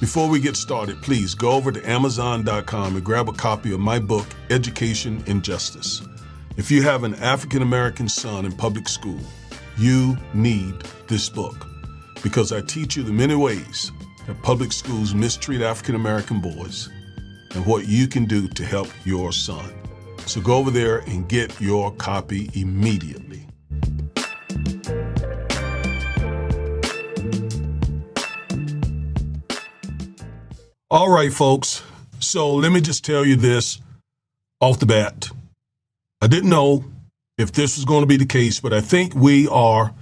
Before we get started, please go over to Amazon.com and grab a copy of my book, Education and Justice. If you have an African-American son in public school, you need this book because I teach you the many ways that public schools mistreat African-American boys and what you can do to help your son. So go over there and get your copy immediately. All right, folks. So let me just tell you this off the bat. I didn't know if this was going to be the case, but I think we are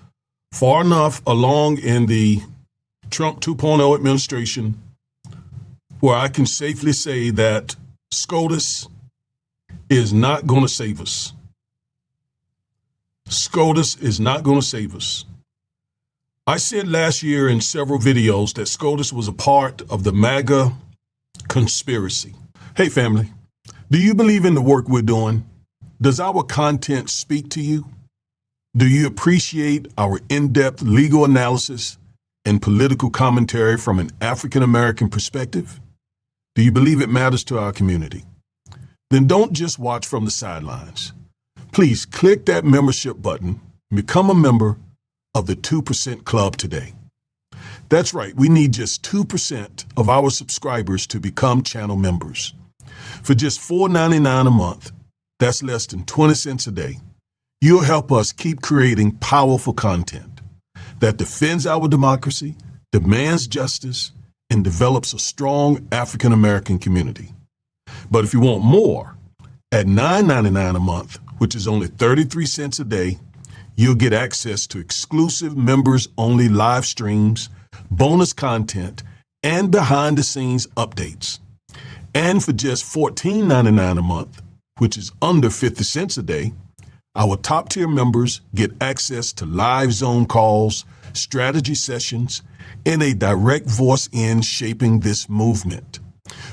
far enough along in the Trump 2.0 administration where I can safely say that SCOTUS is not going to save us. SCOTUS is not going to save us. I said last year in several videos that SCOTUS was a part of the MAGA conspiracy. Hey, family, do you believe in the work we're doing? Does our content speak to you? Do you appreciate our in-depth legal analysis and political commentary from an African-American perspective? Do you believe it matters to our community? Then don't just watch from the sidelines. Please click that membership button and become a member of the 2% Club today. That's right, we need just 2% of our subscribers to become channel members. For just $4.99 a month, that's less than 20 cents a day, you'll help us keep creating powerful content that defends our democracy, demands justice, and develops a strong African-American community. But if you want more, at $9.99 a month, which is only 33 cents a day, you'll get access to exclusive members-only live streams, bonus content, and behind-the-scenes updates. And for just $14.99 a month, which is under 50 cents a day, our top-tier members get access to live Zoom calls, strategy sessions, and a direct voice in shaping this movement.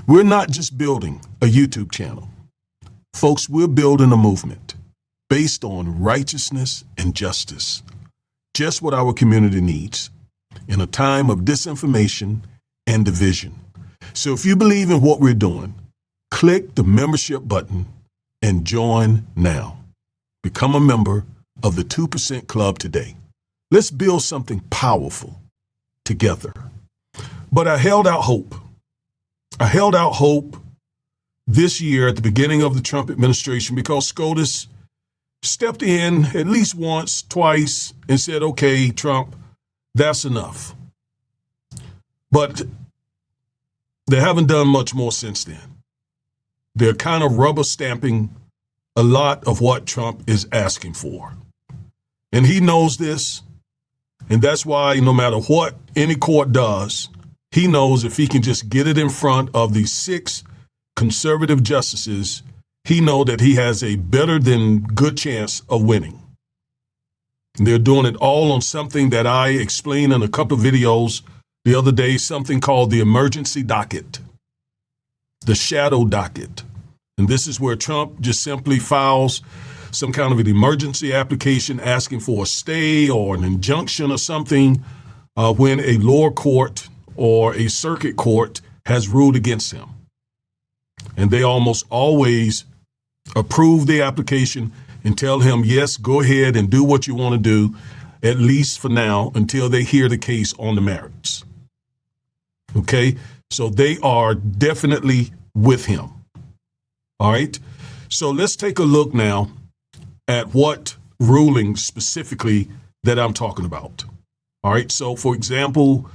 We're not just building a YouTube channel. Folks, we're building a movement based on righteousness and justice, just what our community needs in a time of disinformation and division. So if you believe in what we're doing, click the membership button and join now. Become a member of the 2% Club today. Let's build something powerful together. But I held out hope. I held out hope this year at the beginning of the Trump administration because SCOTUS stepped in at least once, twice, and said, okay, Trump, that's enough. But they haven't done much more since then. They're kind of rubber stamping a lot of what Trump is asking for. And he knows this. And that's why no matter what any court does, he knows if he can just get it in front of the 6 conservative justices, he knows that he has a better than good chance of winning. They're doing it all on something that I explained in a couple of videos the other day, something called the emergency docket, the shadow docket. And this is where Trump just simply files some kind of an emergency application asking for a stay or an injunction or something when a lower court or a circuit court has ruled against him. And they almost always approve the application and tell him, yes, go ahead and do what you want to do, at least for now, until they hear the case on the merits. Okay, so they are definitely with him. All right, so let's take a look now at what ruling specifically that I'm talking about. All right, so for example,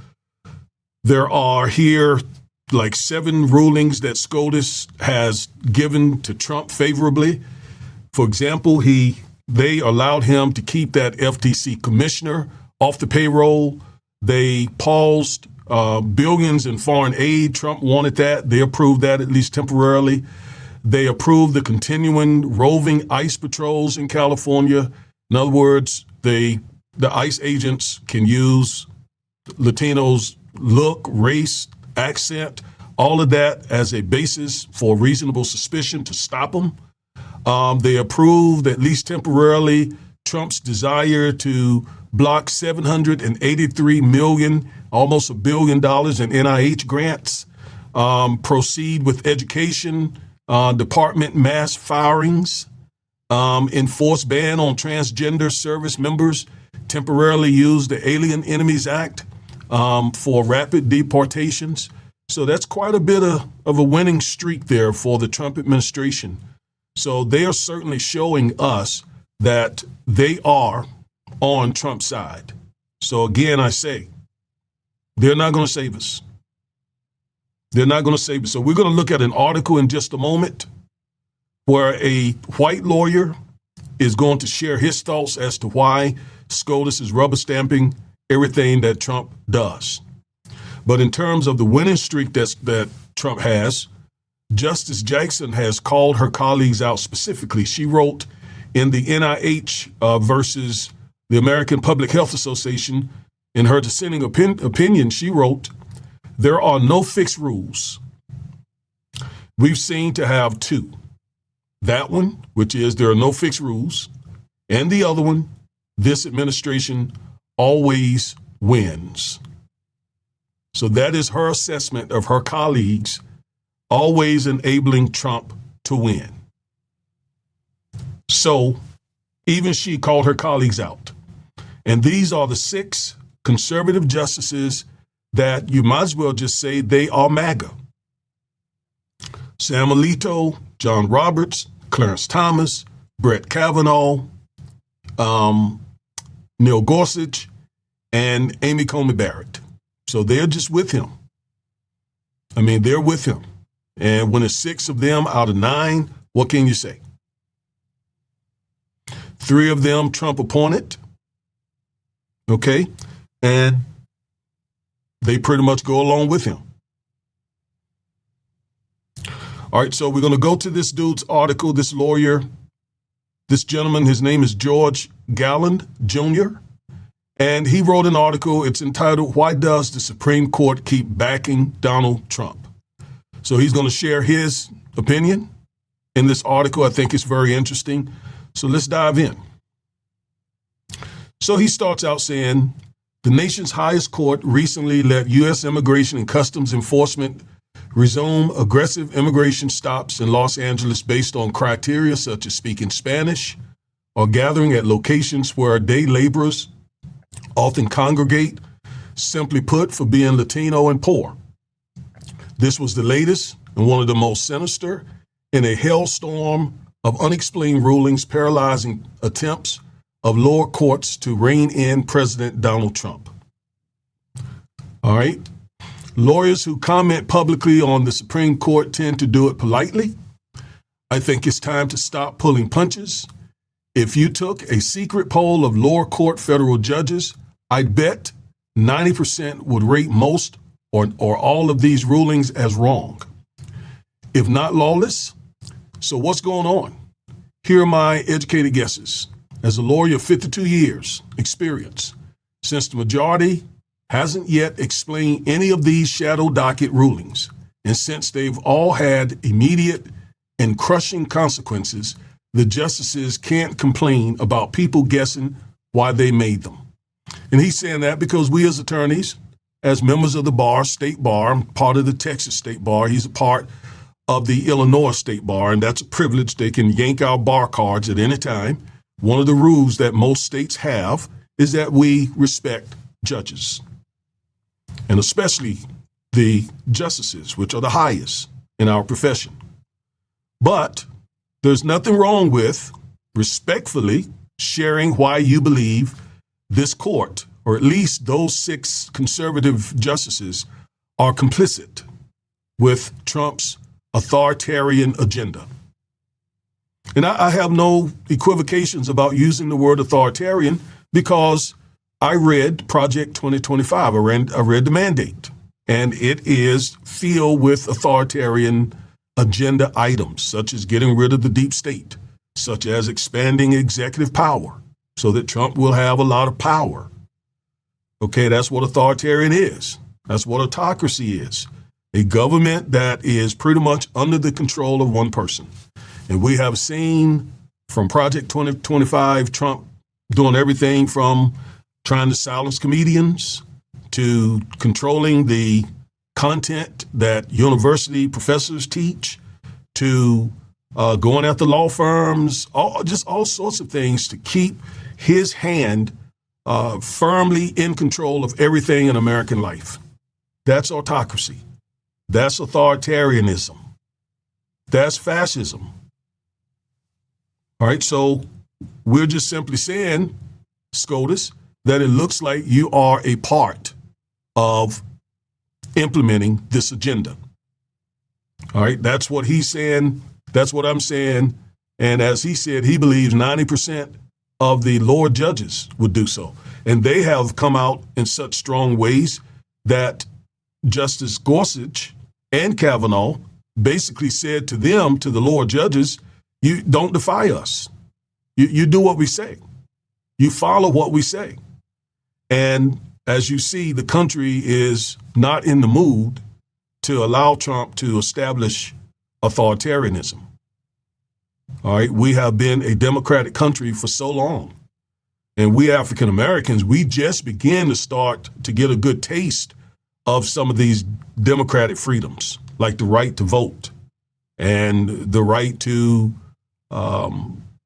there are here like 7 rulings that SCOTUS has given to Trump favorably. For example, they allowed him to keep that FTC commissioner off the payroll. They paused billions in foreign aid. Trump wanted that. They approved that, at least temporarily. They approved the continuing roving ICE patrols in California. In other words, the ICE agents can use Latinos' look, race, accent, all of that as a basis for reasonable suspicion to stop them. They approved, at least temporarily, Trump's desire to block $783 million, almost $1 billion in NIH grants, proceed with education, department mass firings, enforce ban on transgender service members, temporarily use the Alien Enemies Act for rapid deportations. So that's quite a bit of a winning streak there for the Trump administration. So they are certainly showing us that they are on Trump's side. So again, I say, they're not going to save us. They're not going to save us. So we're going to look at an article in just a moment where a white lawyer is going to share his thoughts as to why SCOTUS is rubber stamping everything that Trump does. But in terms of the winning streak that Trump has, Justice Jackson has called her colleagues out specifically. She wrote in the NIH versus the American Public Health Association, in her dissenting opinion, she wrote, "There are no fixed rules. We've seen to have two. That one, which is there are no fixed rules, and the other one, this administration always wins." So that is her assessment of her colleagues always enabling Trump to win. So even she called her colleagues out. And these are the 6 conservative justices that you might as well just say they are MAGA. Sam Alito, John Roberts, Clarence Thomas, Brett Kavanaugh, Neil Gorsuch, and Amy Coney Barrett. So they're just with him. I mean, they're with him. And when it's 6 of them out of 9, what can you say? 3 of them Trump appointed. Okay. And they pretty much go along with him. All right. So we're going to go to this dude's article, this lawyer, this gentleman. His name is George Galland Jr. And he wrote an article. It's entitled, "Why Does the Supreme Court Keep Backing Donald Trump?" So he's going to share his opinion in this article. I think it's very interesting. So let's dive in. So he starts out saying, the nation's highest court recently let U.S. Immigration and Customs Enforcement resume aggressive immigration stops in Los Angeles based on criteria such as speaking Spanish or gathering at locations where day laborers often congregate, simply put, for being Latino and poor. This was the latest and one of the most sinister in a hailstorm of unexplained rulings paralyzing attempts of lower courts to rein in President Donald Trump. All right. Lawyers who comment publicly on the Supreme Court tend to do it politely. I think it's time to stop pulling punches. If you took a secret poll of lower court federal judges, I'd bet 90% would rate most or all of these rulings as wrong, if not lawless. So what's going on? Here are my educated guesses. As a lawyer of 52 years experience, since the majority hasn't yet explained any of these shadow docket rulings, and since they've all had immediate and crushing consequences, the justices can't complain about people guessing why they made them. And he's saying that because we as attorneys, as members of the bar, state bar, I'm part of the Texas state bar. He's a part of the Illinois state bar, and that's a privilege. They can yank our bar cards at any time. One of the rules that most states have is that we respect judges, and especially the justices, which are the highest in our profession. But there's nothing wrong with respectfully sharing why you believe this court, or at least those 6 conservative justices, are complicit with Trump's authoritarian agenda. And I have no equivocations about using the word authoritarian because I read Project 2025. I read the mandate, and it is filled with authoritarian agenda items, such as getting rid of the deep state, such as expanding executive power so that Trump will have a lot of power. Okay, that's what authoritarian is. That's what autocracy is. A government that is pretty much under the control of one person. And we have seen from Project 2025, Trump doing everything from trying to silence comedians, to controlling the content that university professors teach, to going after law firms, all sorts of things to keep his hand firmly in control of everything in American life. That's autocracy. That's authoritarianism. That's fascism. All right, so we're just simply saying, SCOTUS, that it looks like you are a part of implementing this agenda. All right, that's what he's saying. That's what I'm saying. And as he said, he believes 90% of the lower judges would do so. And they have come out in such strong ways that Justice Gorsuch and Kavanaugh basically said to them, to the lower judges, you don't defy us. You do what we say. You follow what we say. And as you see, the country is not in the mood to allow Trump to establish authoritarianism. All right, we have been a democratic country for so long. And we African Americans, we just begin to start to get a good taste of some of these democratic freedoms, like the right to vote and the right to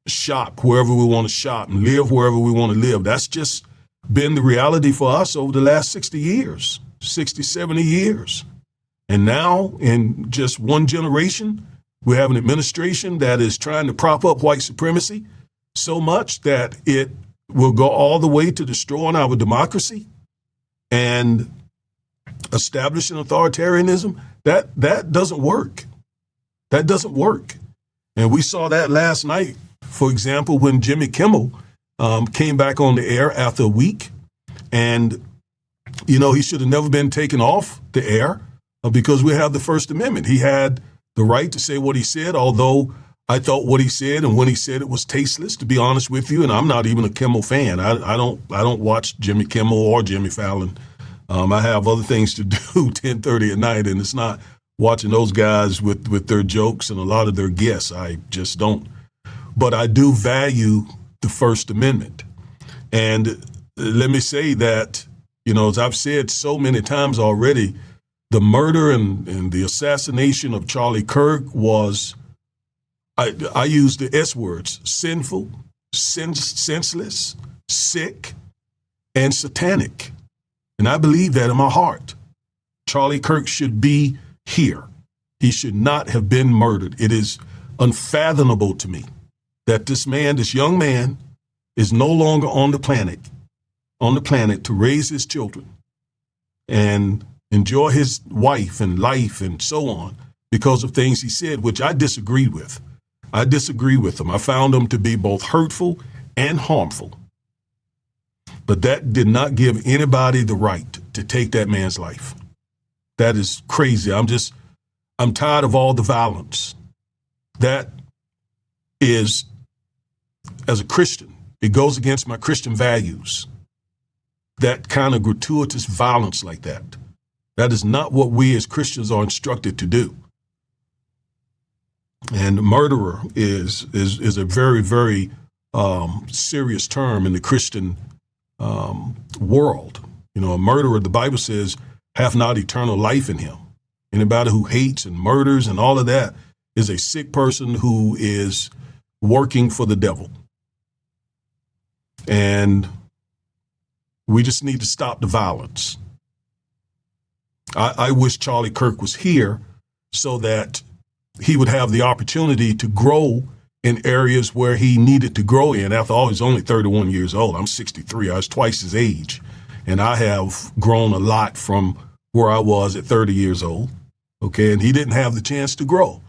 shop wherever we want to shop and live wherever we want to live. That's just been the reality for us over the last 60 years, 60, 70 years. And now, in just one generation, we have an administration that is trying to prop up white supremacy so much that it will go all the way to destroying our democracy and establishing authoritarianism. That doesn't work. That doesn't work. And we saw that last night, for example, when Jimmy Kimmel came back on the air after a week. And, he should have never been taken off the air because we have the First Amendment. He had the right to say what he said, although I thought what he said and when he said it was tasteless, to be honest with you. And I'm not even a Kimmel fan. I don't watch Jimmy Kimmel or Jimmy Fallon. I have other things to do 10:30 at night, and it's not watching those guys with their jokes and a lot of their guests. I just don't. But I do value the First Amendment. And let me say that, as I've said so many times already, the murder and the assassination of Charlie Kirk was, I use the S words, sinful, senseless, sick, and satanic. And I believe that in my heart. Charlie Kirk should be here. He should not have been murdered. It is unfathomable to me that this young man, is no longer on the planet to raise his children and enjoy his wife and life and so on because of things he said, which I disagreed with. I disagree with them. I found them to be both hurtful and harmful. But that did not give anybody the right to take that man's life. That is crazy. I'm tired of all the violence. That is, as a Christian, it goes against my Christian values. That kind of gratuitous violence like that. That is not what we as Christians are instructed to do. And murderer is a very, very serious term in the Christian world. A murderer, the Bible says, hath not eternal life in him. Anybody who hates and murders and all of that is a sick person who is working for the devil. And we just need to stop the violence. I wish Charlie Kirk was here so that he would have the opportunity to grow in areas where he needed to grow in. After all, he's only 31 years old. I'm 63. I was twice his age. And I have grown a lot from where I was at 30 years old. Okay. And he didn't have the chance to grow.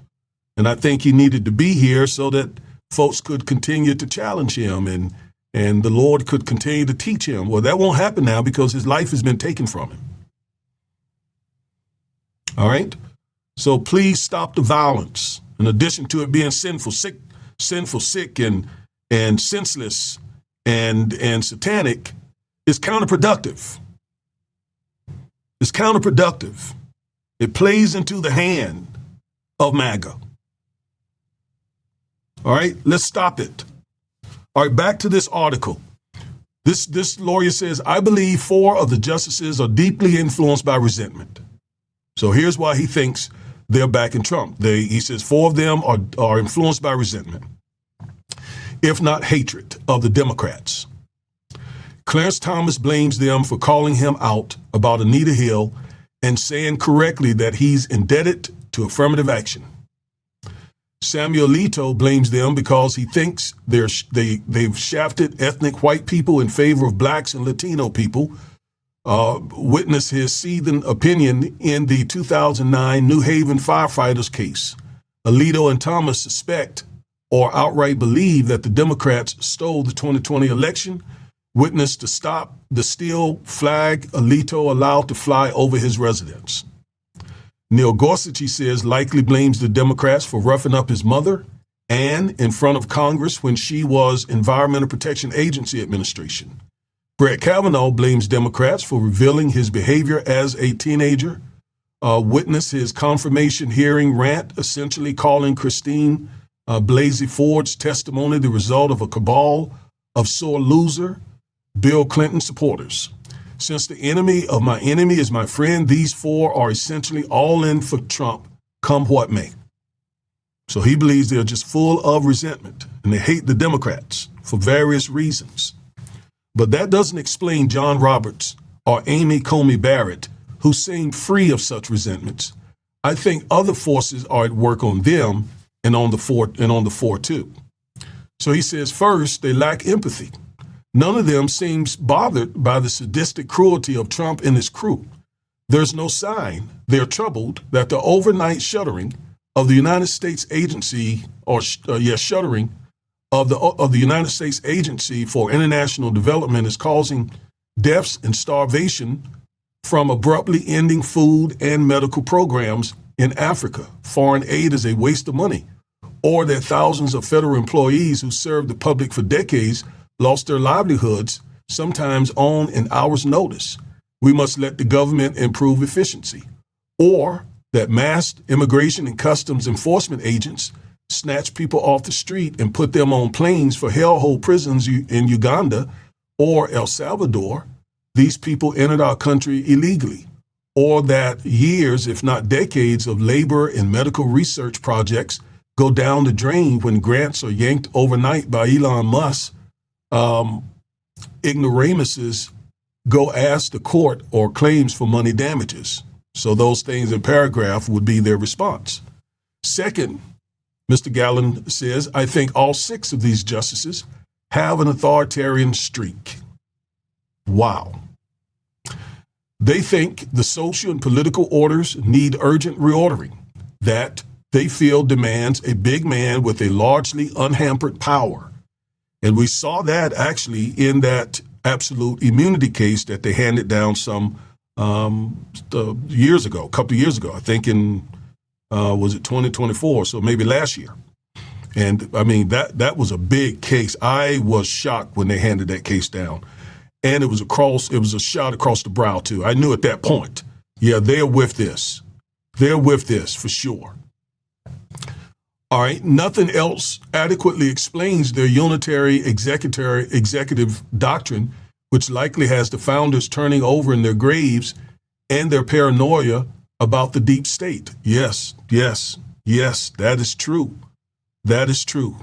And I think he needed to be here so that folks could continue to challenge him and the Lord could continue to teach him. Well, that won't happen now because his life has been taken from him. All right. So please stop the violence. In addition to it being sinful, sick, and senseless and satanic, it's counterproductive. It's counterproductive. It plays into the hand of MAGA. All right, let's stop it. All right, back to this article. This lawyer says, I believe 4 of the justices are deeply influenced by resentment. So here's why he thinks they're backing Trump. He says 4 of them are influenced by resentment, if not hatred, of the Democrats. Clarence Thomas blames them for calling him out about Anita Hill and saying correctly that he's indebted to affirmative action. Samuel Alito blames them because he thinks they've shafted ethnic white people in favor of blacks and Latino people. Witness his seething opinion in the 2009 New Haven firefighters case. Alito and Thomas suspect or outright believe that the Democrats stole the 2020 election. Witness to stop the steel flag Alito allowed to fly over his residence. Neil Gorsuch, he says, likely blames the Democrats for roughing up his mother and in front of Congress when she was Environmental Protection Agency administration. Brett Kavanaugh blames Democrats for revealing his behavior as a teenager. Witness his confirmation hearing rant, essentially calling Christine Blasey Ford's testimony the result of a cabal of sore loser Bill Clinton supporters. Since the enemy of my enemy is my friend, these 4 are essentially all in for Trump, come what may. So he believes they're just full of resentment and they hate the Democrats for various reasons. But that doesn't explain John Roberts or Amy Coney Barrett, who seem free of such resentments. I think other forces are at work on them and on the 4 too. So he says, first, they lack empathy. None of them seems bothered by the sadistic cruelty of Trump and his crew. There's no sign they're troubled that the overnight shuttering of the United States Agency, shuttering of the United States Agency for International Development is causing deaths and starvation from abruptly ending food and medical programs in Africa. Foreign aid is a waste of money. Or that thousands of federal employees who served the public for decades lost their livelihoods, sometimes on an hour's notice. We must let the government improve efficiency. Or that masked immigration and customs enforcement agents snatch people off the street and put them on planes for hellhole prisons in Uganda or El Salvador. These people entered our country illegally. Or that years, if not decades, of labor and medical research projects go down the drain when grants are yanked overnight by Elon Musk. Ignoramuses go ask the court or claims for money damages. So those things in paragraph would be their response. Second, Mr. Gallen says, I think all 6 of these justices have an authoritarian streak. Wow. They think the social and political orders need urgent reordering that they feel demands a big man with a largely unhampered power. And we saw that actually in that absolute immunity case that they handed down some years ago, a couple of years ago, I think was it 2024? So maybe last year. And I mean, that was a big case. I was shocked when they handed that case down. And it was a shot across the brow too. I knew at that point, yeah, they're with this. They're with this for sure. All right, nothing else adequately explains their unitary executive doctrine, which likely has the founders turning over in their graves, and their paranoia about the deep state. Yes, that is true. That is true.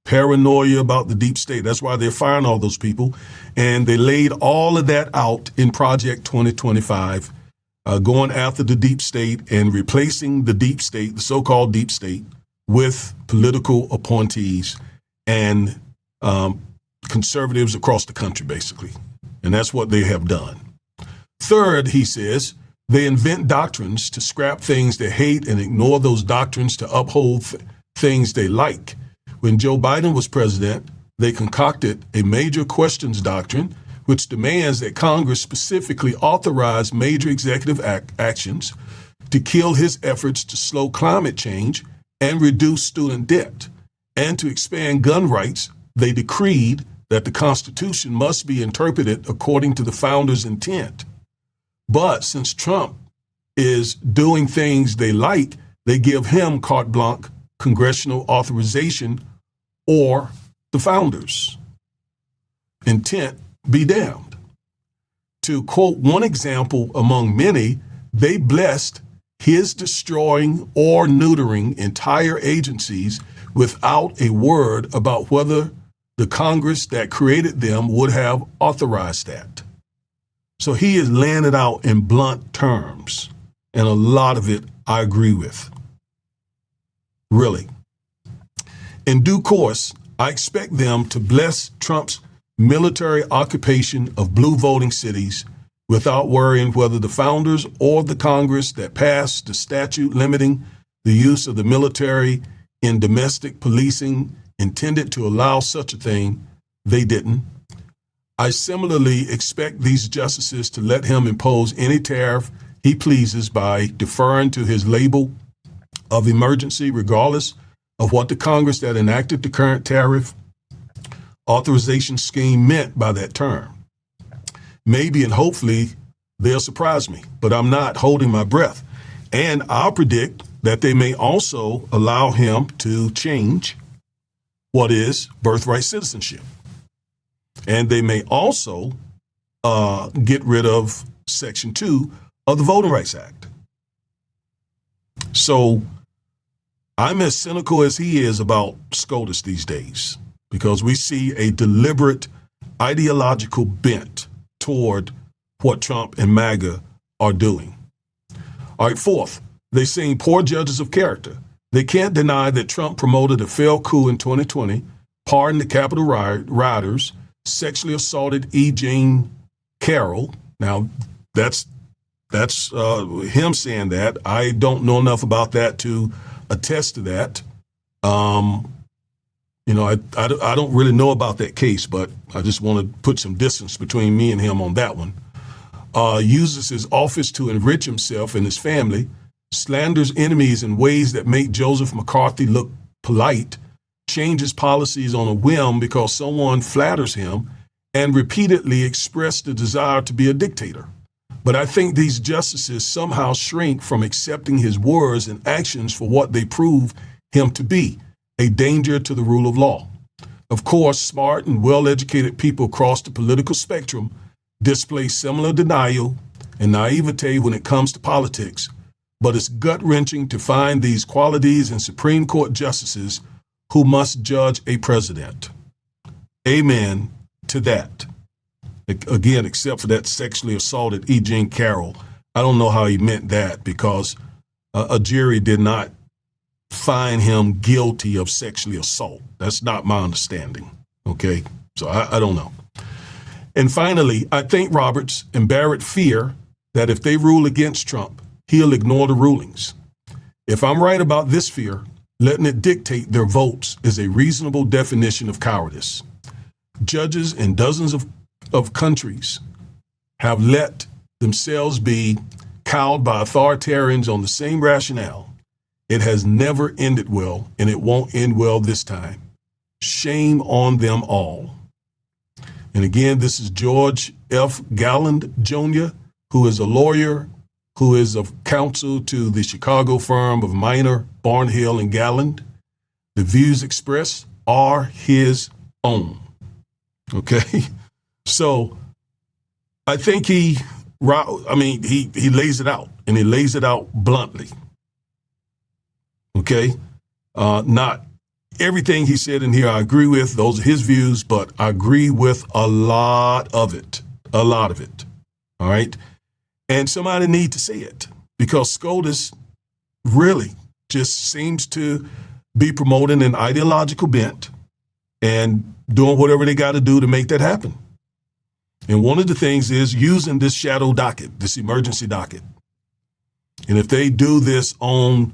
Paranoia about the deep state. That's why they're firing all those people. And they laid all of that out in Project 2025, going after the deep state and replacing the deep state, the so-called deep state, with political appointees and conservatives across the country, basically. And that's what they have done. Third, he says, they invent doctrines to scrap things they hate and ignore those doctrines to uphold things they like. When Joe Biden was president, they concocted a major questions doctrine, which demands that Congress specifically authorize major executive actions to kill his efforts to slow climate change and reduce student debt. And to expand gun rights, they decreed that the Constitution must be interpreted according to the founders' intent. But since Trump is doing things they like, they give him carte blanche congressional authorization or the founders' intent be damned. To quote one example among many, they blessed his destroying or neutering entire agencies without a word about whether the Congress that created them would have authorized that. So he is laying it out in blunt terms, and a lot of it I agree with. Really. In due course, I expect them to bless Trump's military occupation of blue voting cities without worrying whether the founders or the Congress that passed the statute limiting the use of the military in domestic policing intended to allow such a thing. They didn't. I similarly expect these justices to let him impose any tariff he pleases by deferring to his label of emergency, regardless of what the Congress that enacted the current tariff authorization scheme meant by that term. Maybe and hopefully they'll surprise me, but I'm not holding my breath. And I'll predict that they may also allow him to change what is birthright citizenship. And they may also get rid of Section 2 of the Voting Rights Act. So I'm as cynical as he is about SCOTUS these days, because we see a deliberate ideological bent toward what Trump and MAGA are doing. All right, fourth, they sing poor judges of character. They can't deny that Trump promoted a failed coup in 2020, pardoned the Capitol rioters, sexually assaulted E. Jean Carroll. Now, that's him saying that. I don't know enough about that to attest to that. I don't really know about that case, but I just want to put some distance between me and him on that one. Uses his office to enrich himself and his family, slanders enemies in ways that make Joseph McCarthy look polite, changes policies on a whim because someone flatters him, and repeatedly expressed the desire to be a dictator. But I think these justices somehow shrink from accepting his words and actions for what they prove him to be, a danger to the rule of law. Of course, smart and well-educated people across the political spectrum display similar denial and naivete when it comes to politics, but it's gut-wrenching to find these qualities in Supreme Court justices who must judge a president. Amen to that. Again, except for that sexually assaulted E. Jean Carroll. I don't know how he meant that, because a jury did not find him guilty of sexually assault. That's not my understanding. Okay, so I don't know. And finally, I think Roberts and Barrett fear that if they rule against Trump, he'll ignore the rulings. If I'm right about this fear, letting it dictate their votes is a reasonable definition of cowardice. Judges in dozens of countries have let themselves be cowed by authoritarians on the same rationale. It has never ended well, and it won't end well this time. Shame on them all. And again, this is George F. Galland Jr., who is a lawyer, who is of counsel to the Chicago firm of Minor, Barnhill, and Galland. The views expressed are his own. Okay? So I think he lays it out, and he lays it out bluntly. Okay? Not everything he said in here I agree with. Those are his views, but I agree with a lot of it. A lot of it. All right? And somebody need to say it, because SCOTUS really just seems to be promoting an ideological bent and doing whatever they got to do to make that happen. And one of the things is using this shadow docket, this emergency docket. And if they do this on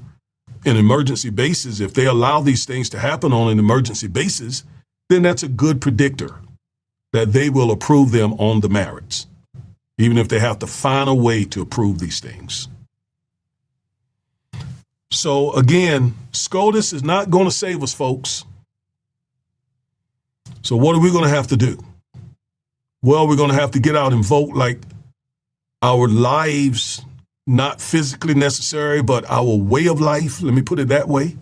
an emergency basis, if they allow these things to happen on an emergency basis, then that's a good predictor that they will approve them on the merits, even if they have to find a way to approve these things. So again, SCOTUS is not going to save us, folks. So what are we going to have to do? Well, we're going to have to get out and vote like our lives, not physically necessary, but our way of life, let me put it that way,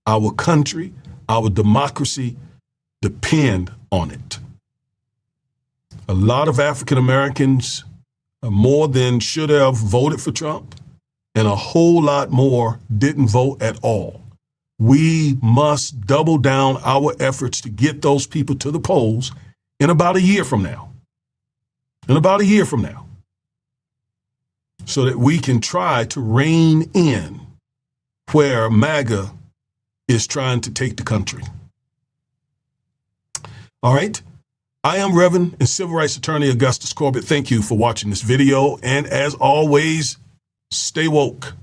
our country, our democracy depend on it. A lot of African Americans, more than should have, voted for Trump, and a whole lot more didn't vote at all. We must double down our efforts to get those people to the polls in about a year from now. In about a year from now. So that we can try to rein in where MAGA is trying to take the country. All right. I am Reverend and Civil Rights Attorney Augustus Corbett. Thank you for watching this video. And as always, stay woke.